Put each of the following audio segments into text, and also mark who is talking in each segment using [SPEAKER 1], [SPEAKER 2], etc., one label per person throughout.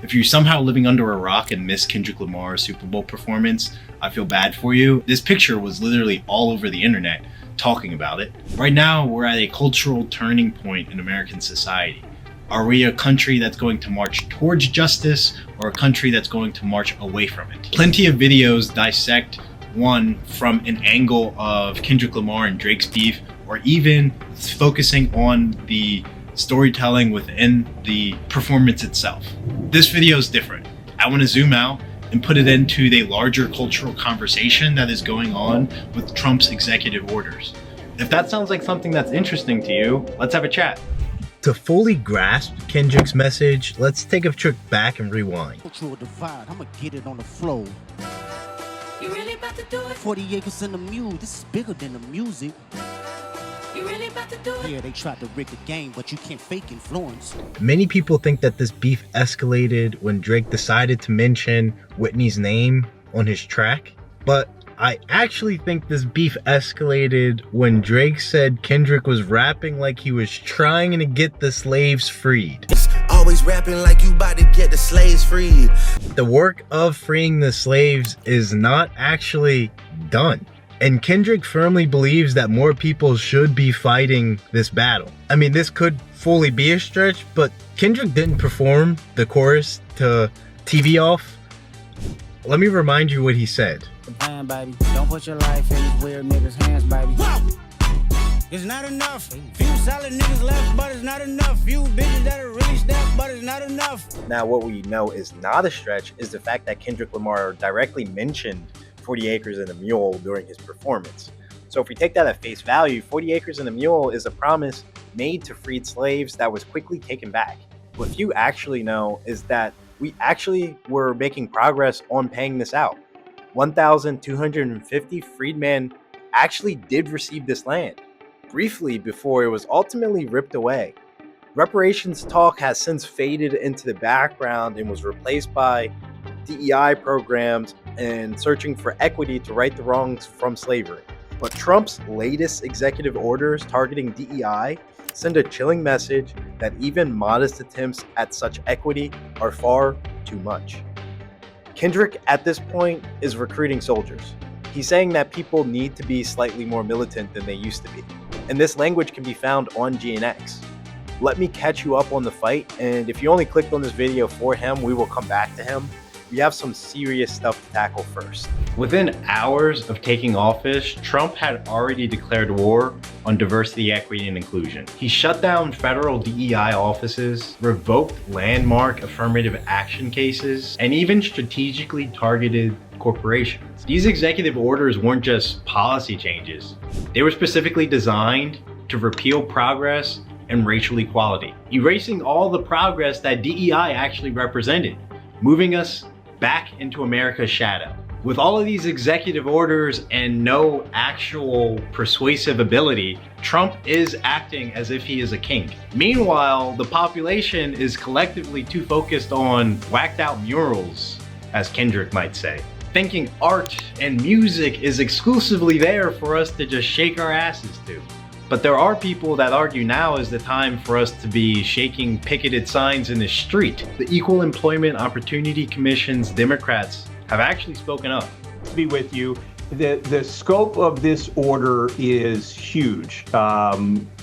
[SPEAKER 1] If you're somehow living under a rock and missed Kendrick Lamar's Super Bowl performance, I feel bad for you. This picture was literally all over the internet talking about it. Right now, we're at a cultural turning point in American society. Are we a country that's going to march towards justice or a country that's going to march away from it? Plenty of videos dissect one from an angle of Kendrick Lamar and Drake's beef, or even focusing on the storytelling within the performance itself. This video is different. I want to zoom out and put it into the larger cultural conversation that is going on with Trump's executive orders. If that sounds like something that's interesting to you, let's have a chat. To fully grasp Kendrick's message, let's take a trip back and rewind.
[SPEAKER 2] Cultural divide, I'ma get it on the flow.
[SPEAKER 3] You really about to do it?
[SPEAKER 2] 40 acres in the Mule, this is bigger than the music.
[SPEAKER 3] You really about to do it?
[SPEAKER 2] Yeah, they tried to rig the game, but you can't fake influence.
[SPEAKER 1] Many people think that this beef escalated when Drake decided to mention Whitney's name on his track, but I actually think this beef escalated when Drake said Kendrick was rapping like he was trying to get the slaves freed.
[SPEAKER 4] Always rapping like you about to get the slaves freed.
[SPEAKER 1] The work of freeing the slaves is not actually done. And Kendrick firmly believes that more people should be fighting this battle. I mean, this could fully be a stretch, but Kendrick didn't perform the chorus to TV Off. Let me remind you what he said.
[SPEAKER 5] Plan, baby. Don't put your life in these weird niggas' hands, baby. It's not enough. Few solid niggas left, but it's not enough. Few bitches that are really stepped, but it's not enough.
[SPEAKER 1] Now, what we know is not a stretch is the fact that Kendrick Lamar directly mentioned 40 Acres and a Mule during his performance. So if we take that at face value, 40 Acres and a Mule is a promise made to freed slaves that was quickly taken back. What few actually know is that we actually were making progress on paying this out. 1,250 freedmen actually did receive this land, briefly before it was ultimately ripped away. Reparations talk has since faded into the background and was replaced by DEI programs and searching for equity to right the wrongs from slavery. But Trump's latest executive orders targeting DEI send a chilling message that even modest attempts at such equity are far too much. Kendrick, at this point, is recruiting soldiers. He's saying that people need to be slightly more militant than they used to be. And this language can be found on GNX. Let me catch you up on the fight, and if you only clicked on this video for him, we will come back to him. We have some serious stuff to tackle first. Within hours of taking office, Trump had already declared war on diversity, equity, and inclusion. He shut down federal DEI offices, revoked landmark affirmative action cases, and even strategically targeted corporations. These executive orders weren't just policy changes. They were specifically designed to repeal progress and racial equality, erasing all the progress that DEI actually represented, moving us back into America's shadow. With all of these executive orders and no actual persuasive ability, Trump is acting as if he is a king. Meanwhile, the population is collectively too focused on whacked out murals, as Kendrick might say, thinking art and music is exclusively there for us to just shake our asses to. But there are people that argue now is the time for us to be shaking picketed signs in the street. The Equal Employment Opportunity Commission's Democrats have actually spoken up.
[SPEAKER 6] To be with you, the scope of this order is huge.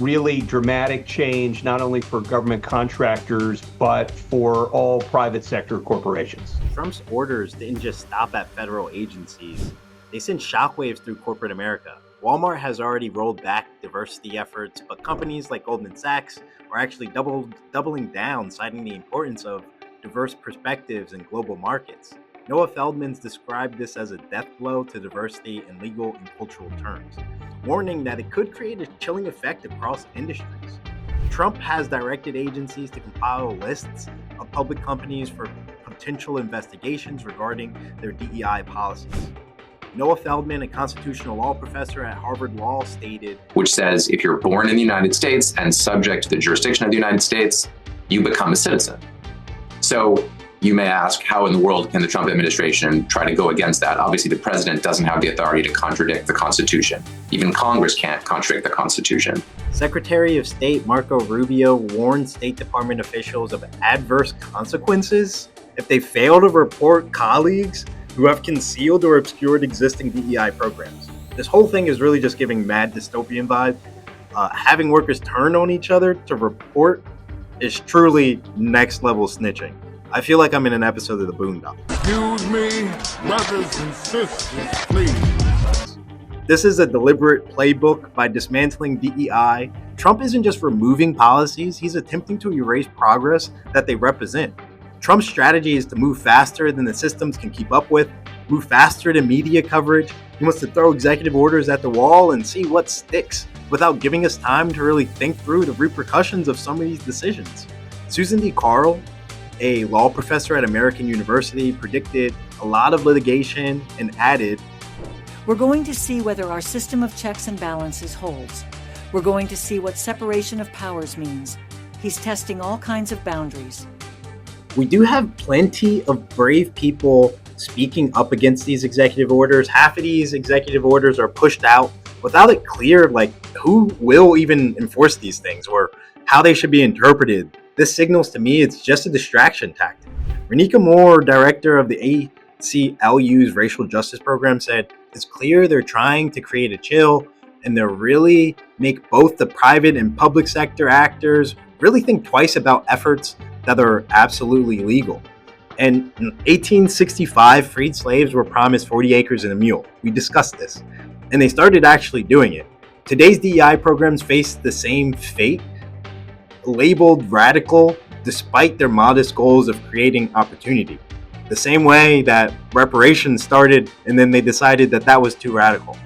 [SPEAKER 6] Really dramatic change, not only for government contractors, but for all private sector corporations.
[SPEAKER 1] Trump's orders didn't just stop at federal agencies. They sent shockwaves through corporate America. Walmart has already rolled back diversity efforts, but companies like Goldman Sachs are actually doubling down, citing the importance of diverse perspectives in global markets. Noah Feldman's described this as a death blow to diversity in legal and cultural terms, warning that it could create a chilling effect across industries. Trump has directed agencies to compile lists of public companies for potential investigations regarding their DEI policies. Noah Feldman, a constitutional law professor at Harvard Law, stated,
[SPEAKER 7] which says if you're born in the United States and subject to the jurisdiction of the United States, you become a citizen. So you may ask, how in the world can the Trump administration try to go against that? Obviously, the president doesn't have the authority to contradict the Constitution. Even Congress can't contradict the Constitution.
[SPEAKER 1] Secretary of State Marco Rubio warned State Department officials of adverse consequences if they fail to report colleagues who have concealed or obscured existing DEI programs. This whole thing is really just giving mad dystopian vibe. Having workers turn on each other to report is truly next level snitching. I feel like I'm in an episode of the Boondocks.
[SPEAKER 8] Excuse me, brothers and sisters, please.
[SPEAKER 1] This is a deliberate playbook. By dismantling DEI, Trump isn't just removing policies, he's attempting to erase progress that they represent. Trump's strategy is to move faster than the systems can keep up with, move faster than media coverage. He wants to throw executive orders at the wall and see what sticks, without giving us time to really think through the repercussions of some of these decisions. Susan D. Carl, a law professor at American University, predicted a lot of litigation and added,
[SPEAKER 9] "We're going to see whether our system of checks and balances holds. We're going to see what separation of powers means. He's testing all kinds of boundaries."
[SPEAKER 1] We do have plenty of brave people speaking up against these executive orders. Half of these executive orders are pushed out without it clear, like, who will even enforce these things or how they should be interpreted. This signals to me it's just a distraction tactic. Renika Moore, director of the ACLU's Racial Justice Program, said, "It's clear they're trying to create a chill, and they'll really make both the private and public sector actors really think twice about efforts that are absolutely legal." And in 1865, freed slaves were promised 40 acres and a mule. We discussed this. And they started actually doing it. Today's DEI programs face the same fate, labeled radical despite their modest goals of creating opportunity. The same way that reparations started and then they decided that that was too radical.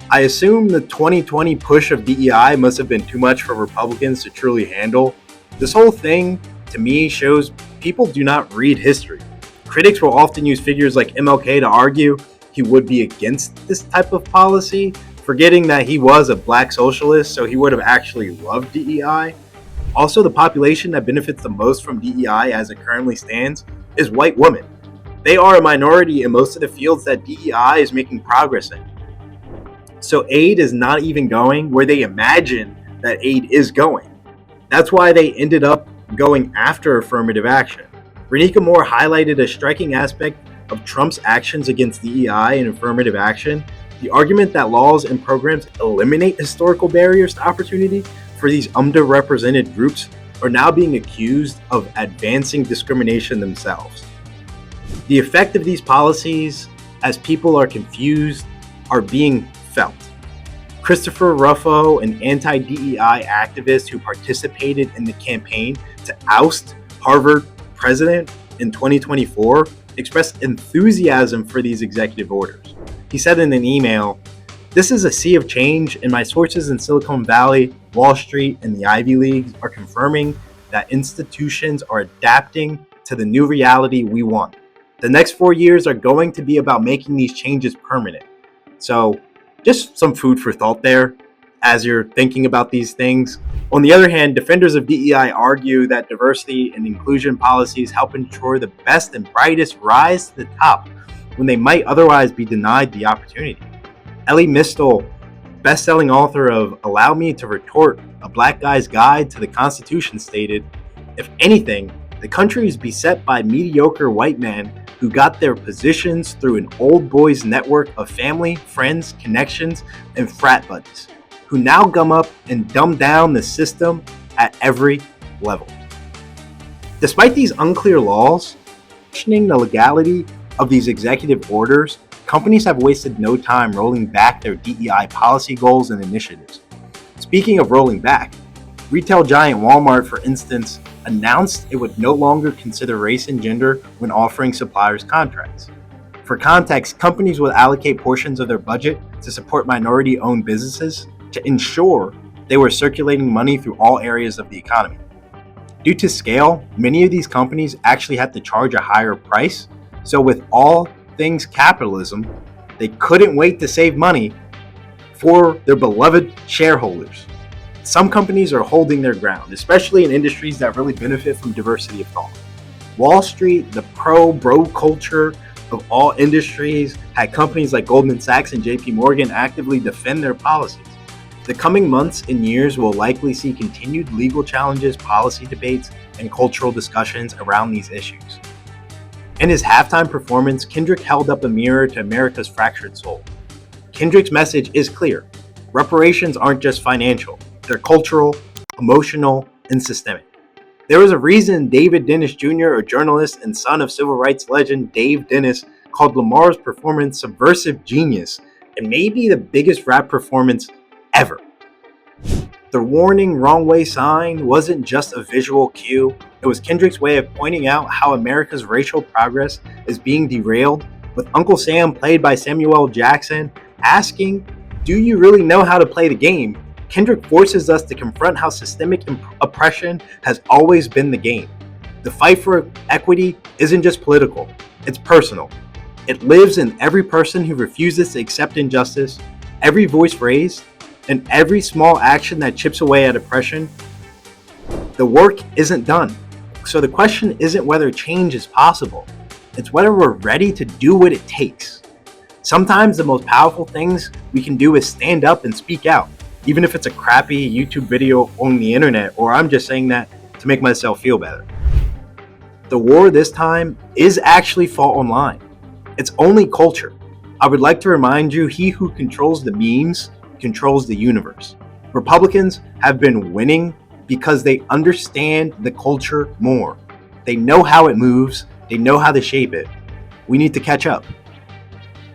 [SPEAKER 1] I assume the 2020 push of DEI must have been too much for Republicans to truly handle. This whole thing, to me, shows people do not read history. Critics will often use figures like MLK to argue he would be against this type of policy, forgetting that he was a black socialist, so he would have actually loved DEI. Also, the population that benefits the most from DEI as it currently stands is white women. They are a minority in most of the fields that DEI is making progress in. So aid is not even going where they imagine that aid is going. That's why they ended up going after affirmative action. Renika Moore highlighted a striking aspect of Trump's actions against DEI and affirmative action: the argument that laws and programs eliminate historical barriers to opportunity for these underrepresented groups are now being accused of advancing discrimination themselves. The effect of these policies, as people are confused, are being felt. Christopher Ruffo, an anti-DEI activist who participated in the campaign to oust Harvard president in 2024, expressed enthusiasm for these executive orders. He said in an email, "This is a sea of change, and my sources in Silicon Valley, Wall Street, and the Ivy Leagues are confirming that institutions are adapting to the new reality we want. The next 4 years are going to be about making these changes permanent." So just some food for thought there as you're thinking about these things. On the other hand, defenders of DEI argue that diversity and inclusion policies help ensure the best and brightest rise to the top when they might otherwise be denied the opportunity. Ellie Mistel, best-selling author of Allow Me to Retort, A Black Guy's Guide to the Constitution, stated, "If anything, the country is beset by mediocre white men who got their positions through an old boys network of family, friends, connections, and frat buddies, who now gum up and dumb down the system at every level." Despite these unclear laws, questioning the legality of these executive orders, companies have wasted no time rolling back their DEI policy goals and initiatives. Speaking of rolling back, retail giant Walmart, for instance, announced it would no longer consider race and gender when offering suppliers contracts. For context, companies would allocate portions of their budget to support minority-owned businesses to ensure they were circulating money through all areas of the economy. Due to scale, many of these companies actually had to charge a higher price, so with all things capitalism, they couldn't wait to save money for their beloved shareholders. Some companies are holding their ground, especially in industries that really benefit from diversity of thought. Wall Street, the pro-bro culture of all industries, had companies like Goldman Sachs and JP Morgan actively defend their policies. The coming months and years will likely see continued legal challenges, policy debates, and cultural discussions around these issues. In his halftime performance, Kendrick held up a mirror to America's fractured soul. Kendrick's message is clear. Reparations aren't just financial. They're cultural, emotional, and systemic. There was a reason David Dennis Jr., a journalist and son of civil rights legend Dave Dennis, called Lamar's performance subversive genius and maybe the biggest rap performance ever. The warning wrong way sign wasn't just a visual cue, it was Kendrick's way of pointing out how America's racial progress is being derailed, with Uncle Sam, played by Samuel Jackson, asking, "Do you really know how to play the game?" Kendrick forces us to confront how systemic oppression has always been the game. The fight for equity isn't just political, it's personal. It lives in every person who refuses to accept injustice, every voice raised, and every small action that chips away at oppression. The work isn't done. So the question isn't whether change is possible, it's whether we're ready to do what it takes. Sometimes the most powerful things we can do is stand up and speak out, even if it's a crappy YouTube video on the internet, or I'm just saying that to make myself feel better. The war this time is actually fought online. It's only culture. I would like to remind you, he who controls the memes controls the universe. Republicans have been winning because they understand the culture more. They know how it moves, they know how to shape it. We need to catch up.